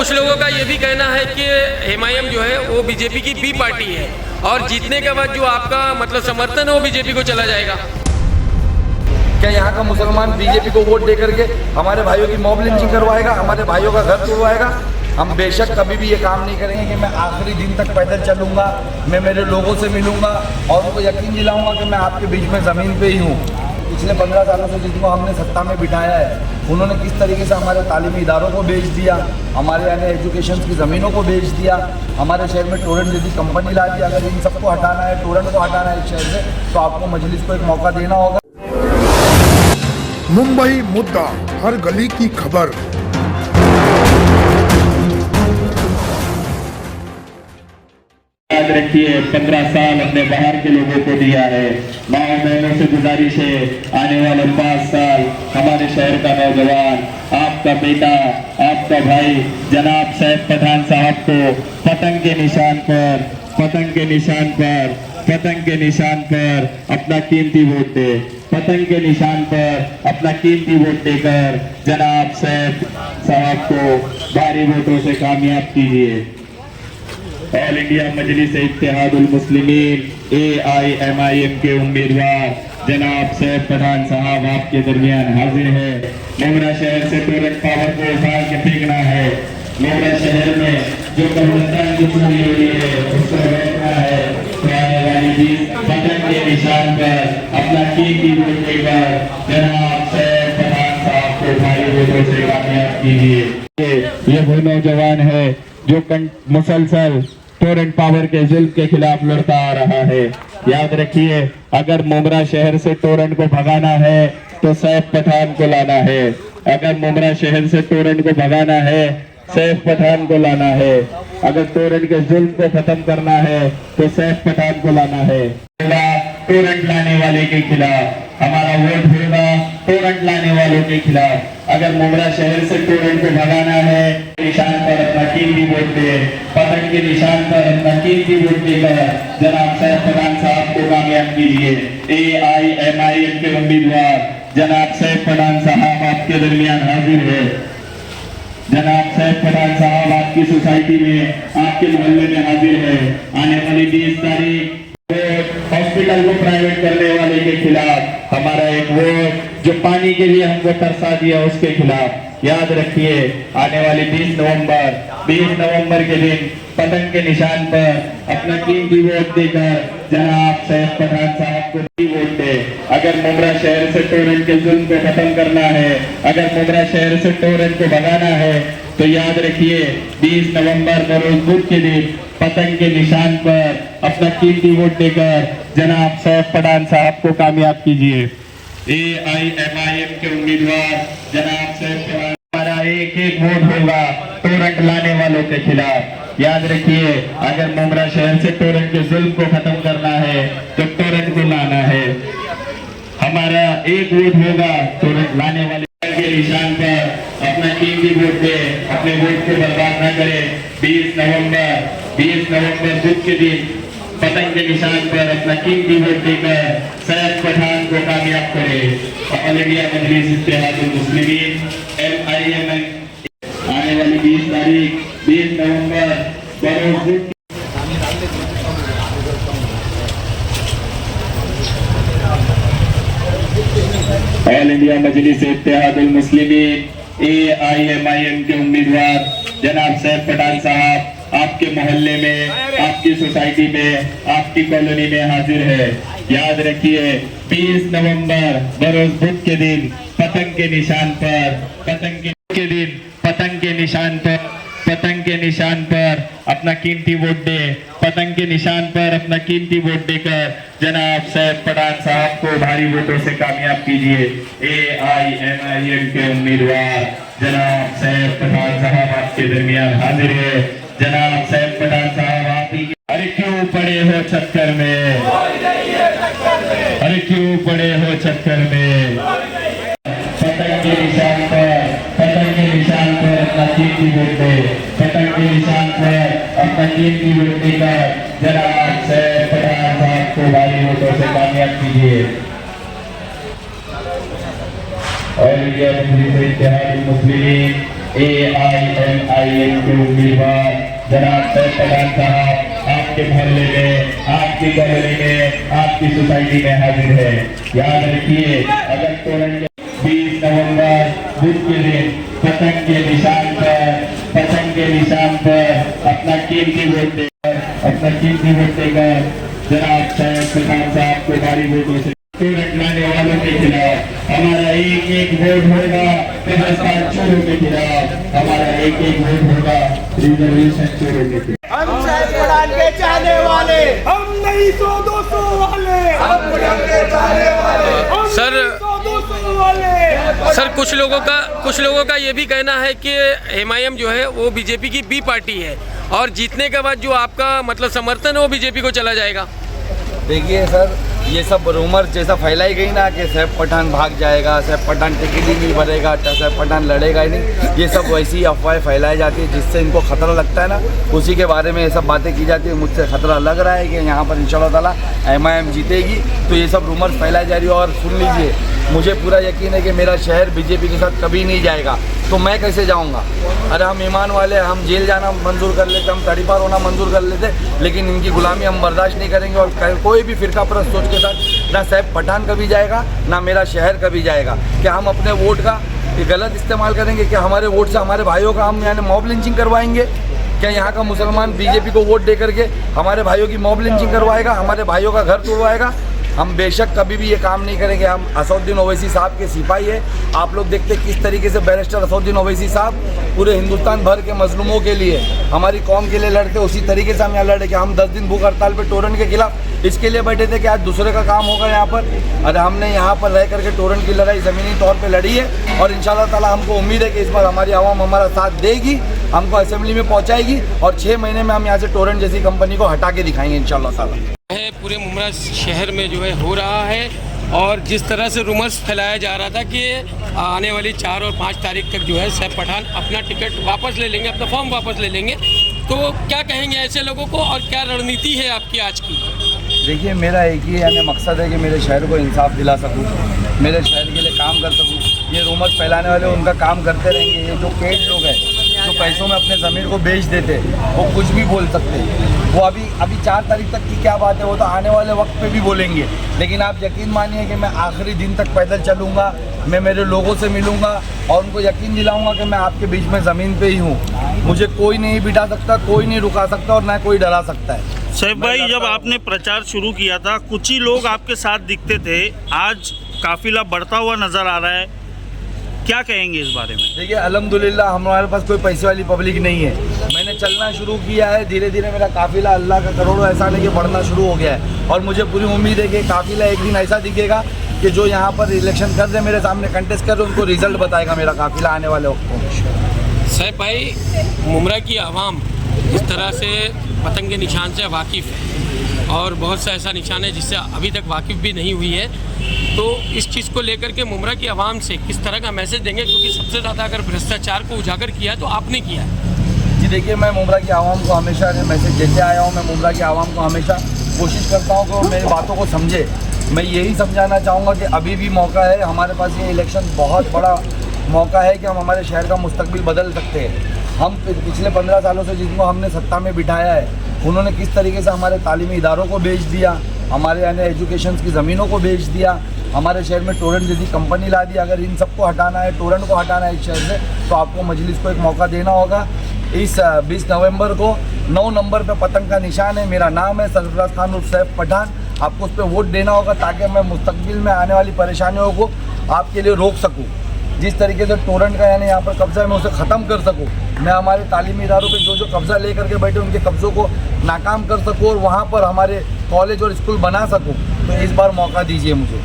कुछ लोगों का ये भी कहना है कि एमआईएम जो है वो बीजेपी की बी पार्टी है और जीतने के बाद जो आपका मतलब समर्थन है वो बीजेपी को चला जाएगा। क्या यहाँ का मुसलमान बीजेपी को वोट दे करके हमारे भाइयों की मॉब लिंचिंग करवाएगा, हमारे भाइयों का घर तोड़वाएगा? हम बेशक कभी भी ये काम नहीं करेंगे कि मैं आखिरी दिन तक पैदल चलूँगा, मैं मेरे लोगों से मिलूँगा और उनको यकीन दिलाऊँगा कि मैं आपके बीच में ज़मीन पे ही हूँ। पिछले 15 सालों से जिनको हमने सत्ता में बिठाया है उन्होंने किस तरीके से हमारे तालीमी इदारों को बेच दिया, हमारे यानी एजुकेशन की ज़मीनों को बेच दिया, हमारे शहर में टोरेंट जैसी कंपनी ला दी। अगर इन सबको हटाना है, टोरेंट को हटाना है इस शहर से, तो आपको मजलिस को एक मौका देना होगा। मुंबई मुद्दा, हर गली की खबर। याद रखिए 15 साल अपने बाहर के लोगों को दिया है। माओ बहनों से गुजारिश है आने वाले 5 साल हमारे शहर का नौजवान, आपका बेटा, आपका भाई जनाब सैफ पठान साहब को पतंग के निशान पर अपना कीमती वोट दे, पतंग के निशान पर अपना कीमती वोट देकर जनाब सैफ साहब को भारी वोटों से कामयाब कीजिए। ऑल इंडिया मजलिस इत्तेहादुल मुस्लिमीन AIMIM के उम्मीदवार जनाब सैफ पठान साहब आपके दरमियान हाजिर है। मोगरा शहर से टोरेंट पावर को उखाड़ के फेंकना है। मोगरा शहर में जो कब्रिस्तान की चोरी हुई है उसको रोकना है। आने वाली चीज पतंग के निशान पर अपना कीमती वोट देकर जनाब सैफ पठान साहब को भारी वोटों से कामयाब कीजिए। ये वो नौजवान है जो मुसलसल टोरेंट पावर के जुल्म के खिलाफ लड़ता आ रहा है। याद रखिए अगर मोगरा शहर से टोरेंट को भगाना है तो सैफ पठान को लाना है। अगर मोगरा शहर से टोरेंट को भगाना है सैफ पठान को लाना है। अगर टोरेंट के जुल्म को खत्म करना है तो सैफ पठान को लाना है। टोरेंट लाने वाले के खिलाफ हमारा वोट होगा, टोरेंट लाने वालों के खिलाफ। अगर मोगरा शहर से टोरेंट को भगाना है निशान पर अपना कीमती वोट दे, पतंग के निशान पर अपना कीमती वोट देकर जनाब सैफ पठान साहब को कामयाब कीजिए। AIMIM के उम्मीदवार जनाब सैफ पठान साहब आपके दरमियान हाजिर है। जनाब सैफ पठान साहब आपकी सोसाइटी में, आपके मोहल्ले में हाजिर है। आने वाली 20 तारीख हॉस्पिटल को प्राइवेट करने वाले के खिलाफ हमारा एक वोट, जो पानी के लिए हमको तरसा दिया उसके खिलाफ। याद रखिए आने वाली 20 नवंबर के दिन पतंग के निशान पर अपना कीमती वोट देकर जनाब सैफ पठान साहब को वोट दे। अगर मोगरा शहर से टोरेंट के जुल्म को खत्म करना है, अगर मोगरा शहर से टोरेंट को भगाना है तो याद रखिए 20 नवंबर रोज बुध के दिन पतंग के निशान पर अपना कीमती वोट देकर जनाब सैफ पठान साहब को कामयाब कीजिए। AIMIM के उम्मीदवार जनाब सैफ पठान, हमारा एक वोट होगा टोरेंट लाने वालों के खिलाफ। याद रखिए अगर मोगरा शहर से टोरेंट के जुल्म को खत्म करना है तो टोरेंट को लाना है। हमारा एक वोट होगा टोरेंट लाने वाले के निशान पर अपना कीमती वोट दे, अपने वोट को बर्बाद न करे। 20 नवंबर बुध के दिन पतंग के निशान पर अपना कीमती वोट देकर सैफ पठान को कामयाब करे। ऑल इंडिया मजलिस इत्तेहादुल मुस्लिमीन MIM आने वाली 20 तारीख 20 नवंबर बरोज बुध ऑल इंडिया मजलिस इत्तेहादुल मुस्लिमीन AIMIM के उम्मीदवार जनाब सैफ पठान साहब आपके मोहल्ले में, आपकी सोसाइटी में, आपकी कॉलोनी में हाजिर है। याद रखिए 20 नवंबर बरोज बुध के दिन पतंग के निशान पर अपना कीमती वोट दे, पतंग के निशान पर अपना कीमती वोट देकर जनाब सैफ पठान साहब को भारी वोटों से कामयाब कीजिए। AIMIM के उम्मीदवार जनाब सैफ पठान साहब आपके दरमियान हाजिर है। जनाब सैफ पठान साहब आप ही, अरे क्यों पड़े हो चक्कर में, अरे क्यों पड़े हो चक्कर में। पतंग के निशान पर अपना कीमती वोट दे, पतंग के निशान पर अपना कीमती वोट देकर जनाब सैफ पठान साहब को भारी वोटों से कामयाब कीजिए। और इंडिया मजलिस इत्तेहादुल मुस्लिमीन AIMIM के उम्मीदवार जनाब सैफ पठान साहब आपके मोहल्ले में, आपकी कॉलोनी में, आपकी सोसाइटी में हाजिर है। याद रखिए, अगर तोरण 20 नवंबर बुध के दिन पतंग के निशान पर अपना कीमती वोट देकर जनाब सैफ पठान साहब को भारी वोटों से तोरण लाने वालों के खिलाफ हमारा एक वोट होगा हिंदुस्तान चोरों के खिलाफ, हमारा एक वोट होगा रिजर्वेशन चोरों के खिलाफ। हम सैफ पठान के चाहने वाले, हम नहीं 100-200 वाले, हम पठान के चाहने वाले, सर 100-200 वाले। सर कुछ लोगों का ये भी कहना है कि एमआईएम जो है वो बीजेपी की बी पार्टी है और जीतने के बाद जो आपका मतलब समर्थन है वो बीजेपी को चला जाएगा। देखिए सर, ये सब रूमर जैसा फैलाई गई ना कि सैफ पठान भाग जाएगा, सैफ पठान टिकट ही नहीं भरेगा, सैफ पठान लड़ेगा ही नहीं, ये सब वैसी अफवाहें फैलाई जाती है जिससे इनको खतरा लगता है ना, उसी के बारे में ये सब बातें की जाती है। मुझसे खतरा लग रहा है कि यहाँ पर इंशाल्लाह ताला एमआईएम जीतेगी, तो ये सब रूमर फैलाई जा रही है। और सुन लीजिए, मुझे पूरा यकीन है कि मेरा शहर बीजेपी के साथ कभी नहीं जाएगा, तो मैं कैसे जाऊँगा? अरे हम ईमान वाले, हम जेल जाना मंजूर कर लेते, हम तड़ीपार होना मंजूर कर लेते, लेकिन इनकी गुलामी हम बर्दाश्त नहीं करेंगे। और कोई भी फिरका परस्त सोच के साथ ना सैफ पठान कभी जाएगा, ना मेरा शहर कभी जाएगा। क्या हम अपने वोट का गलत इस्तेमाल करेंगे? क्या हमारे वोट से हमारे भाइयों का हम यानी मॉब लिंचिंग करवाएंगे? क्या यहाँ का मुसलमान बीजेपी को वोट दे करके हमारे भाइयों की मॉब लिंचिंग करवाएगा, हमारे भाइयों का घर तोड़वाएगा? हम बेशक कभी भी ये काम नहीं करेंगे। हम असदुद्दीन ओवैसी साहब के सिपाही है। आप लोग देखते किस तरीके से बैरिस्टर असदुद्दीन ओवैसी साहब पूरे हिंदुस्तान भर के मजलूमों के लिए, हमारी कौम के लिए लड़ते, उसी तरीके से हम यहाँ लड़े कि हम 10 दिन भूख हड़ताल पे तोरण के खिलाफ इसके लिए बैठे थे कि आज दूसरे का काम होगा यहाँ पर। अरे हमने यहाँ पर रह करके तोरण की लड़ाई ज़मीनी तौर पर लड़ी है और इंशाल्लाह ताला हमको उम्मीद है कि इस बार हमारी आवाम हमारा साथ देगी, हमको असेंबली में पहुँचाएगी और 6 महीने में हम यहाँ से तोरण जैसी कंपनी को हटा के दिखाएंगे इंशाल्लाह ताला। है पूरे मुमरा शहर में जो है हो रहा है और जिस तरह से रूमर्स फैलाया जा रहा था कि आने वाली 4 और 5 तारीख तक जो है सैफ पठान अपना टिकट वापस ले लेंगे, अपना फॉर्म वापस ले लेंगे, तो क्या कहेंगे ऐसे लोगों को और क्या रणनीति है आपकी आज की? देखिए, मेरा एक ही यानी मकसद है कि मेरे शहर को इंसाफ दिला सकूं, मेरे शहर के लिए काम कर सकूं। ये रूमर्स फैलाने वाले उनका काम करते रहेंगे। ये जो पेड लोग हैं जो पैसों में अपने ज़मीर को बेच देते, वो कुछ भी बोल सकते हैं। वो अभी 4 तारीख तक की क्या बात है, वो तो आने वाले वक्त पे भी बोलेंगे। लेकिन आप यकीन मानिए कि मैं आखिरी दिन तक पैदल चलूँगा, मैं मेरे लोगों से मिलूँगा और उनको यकीन दिलाऊँगा कि मैं आपके बीच में ज़मीन पे ही हूँ। मुझे कोई नहीं बिठा सकता, कोई नहीं रुका सकता और ना कोई डरा सकता है। सैफ भाई, जब आपने प्रचार शुरू किया था कुछ ही लोग आपके साथ दिखते थे, आज काफिला बढ़ता हुआ नज़र आ रहा है, क्या कहेंगे इस बारे में? देखिए, अल्हम्दुलिल्लाह हमारे पास कोई पैसे वाली पब्लिक नहीं है। मैंने चलना शुरू किया है, धीरे धीरे मेरा काफिला अल्लाह का करोड़ों एहसान है कि बढ़ना शुरू हो गया है और मुझे पूरी उम्मीद है कि काफिला एक दिन ऐसा दिखेगा कि जो यहाँ पर इलेक्शन कर रहे, मेरे सामने कंटेस्ट कर रहे, उनको रिजल्ट बताएगा मेरा काफिला आने वाले वक्त में। सैफ भाई, मुमरा की आवाम इस तरह से पतंग के निशान से वाकिफ़ है और बहुत सा ऐसा निशान है जिससे अभी तक वाकिफ़ भी नहीं हुई है, तो इस चीज़ को लेकर के मुमरा की आवाम से किस तरह का मैसेज देंगे? क्योंकि सबसे ज़्यादा अगर भ्रष्टाचार को उजागर किया तो आपने किया है। जी देखिए, मैं मुमरा की आवाम को हमेशा मैसेज देते आया हूँ। मैं मुमरा की आवाम को हमेशा कोशिश करता हूँ कि वो मेरी बातों को समझे। मैं यही समझाना चाहूँगा कि अभी भी मौका है हमारे पास। ये इलेक्शन बहुत बड़ा मौका है कि हम हमारे शहर का मुस्तकबिल बदल सकते हैं। हम पिछले 15 सालों से जिनको हमने सत्ता में बिठाया है, उन्होंने किस तरीके से हमारे तालीमी इदारों को बेच दिया, हमारे यानी एजुकेशन की ज़मीनों को बेच दिया, हमारे शहर में टोरेंट जैसी कंपनी ला दी। अगर इन सबको हटाना है, टोरेंट को हटाना है इस शहर से, तो आपको मजलिस को एक मौका देना होगा। इस 20 नवंबर को 9 नंबर पे पतंग का निशान है, मेरा नाम है सरफराज खान उर्फ सैफ पठान। आपको उस पर वोट देना होगा ताकि मैं मुस्तकबिल में आने वाली परेशानियों को आपके लिए रोक सकूँ। जिस तरीके से टोरेंट का यानी यहाँ पर कब्जा है, मैं उसे ख़त्म कर सकूँ। मैं हमारे तालीमी इदारों पे जो कब्ज़ा ले करके बैठे उनके कब्ज़ों को नाकाम कर सकूँ और वहाँ पर हमारे कॉलेज और स्कूल बना सकूँ। तो इस बार मौका दीजिए मुझे।